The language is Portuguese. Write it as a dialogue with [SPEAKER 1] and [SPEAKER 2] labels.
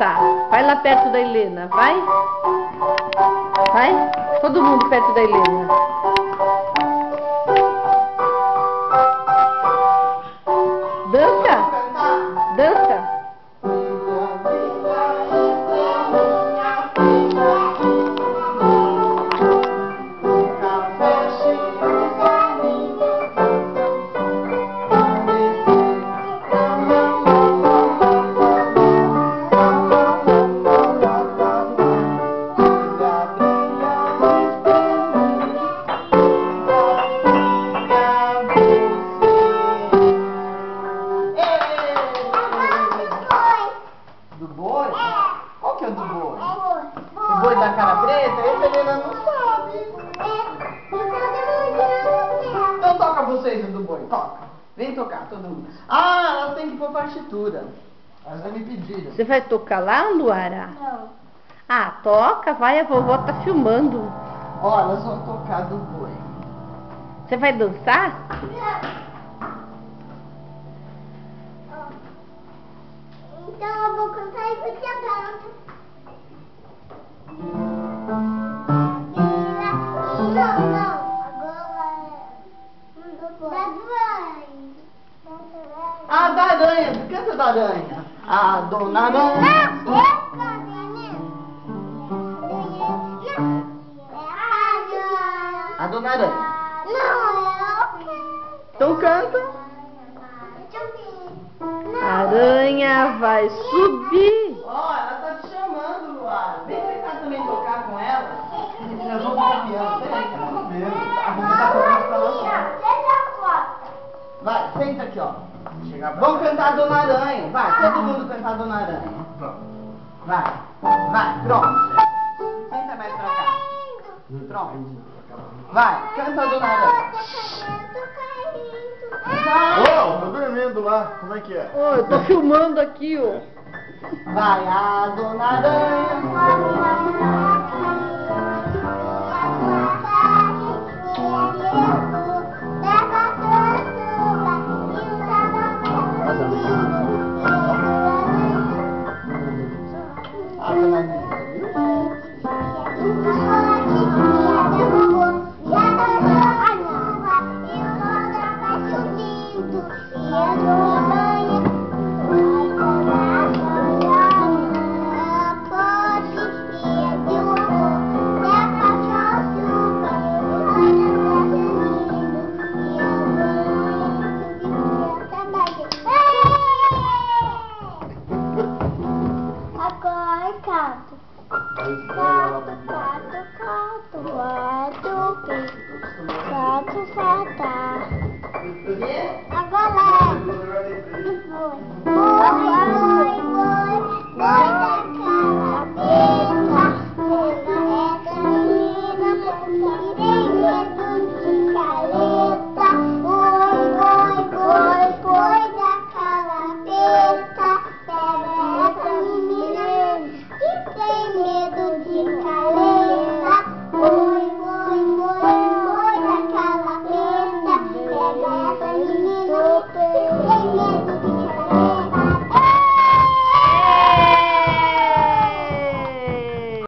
[SPEAKER 1] dançar. Vai lá perto da Helena, vai. Vai. Todo mundo perto da Helena. Dança. Dança.
[SPEAKER 2] Do boi? Qual que é o do boi? O boi da cara preta? Esse a Helena não sabe. Então toca vocês o do boi, toca. Vem tocar, todo mundo. Ah, elas têm que pôr partitura. Elas já me pediram.
[SPEAKER 1] Você vai tocar lá, Luara?
[SPEAKER 3] Não.
[SPEAKER 1] Ah, toca, vai, a vovó tá filmando.
[SPEAKER 2] Ó, elas vão tocar do boi.
[SPEAKER 1] Você vai dançar?
[SPEAKER 3] Então eu vou cantar e você canta. Não. Agora é...
[SPEAKER 2] Ah, da aranha. Canta da aranha. A dona aranha.
[SPEAKER 3] Não, eu canto,
[SPEAKER 2] A dona aranha.
[SPEAKER 3] Não, eu canto.
[SPEAKER 2] Então canta.
[SPEAKER 1] A aranha vai subir.
[SPEAKER 2] Ó, ela tá te chamando, Luara. Vem tentar também tocar com ela. Nós vamos tocar piano. Vai, senta aqui, ó. Vamos cantar a Dona Aranha. Vai, todo mundo cantar a Dona Aranha. Vai, pronto. Senta mais pra cá. Pronto. Vai, canta a Dona Aranha.
[SPEAKER 4] Ô, tô dormindo lá, como é que é?
[SPEAKER 1] Ô, eu tô filmando aqui, ó.
[SPEAKER 2] Vai, a Dona Aranha. A Dona Aranha.
[SPEAKER 3] Agora canto.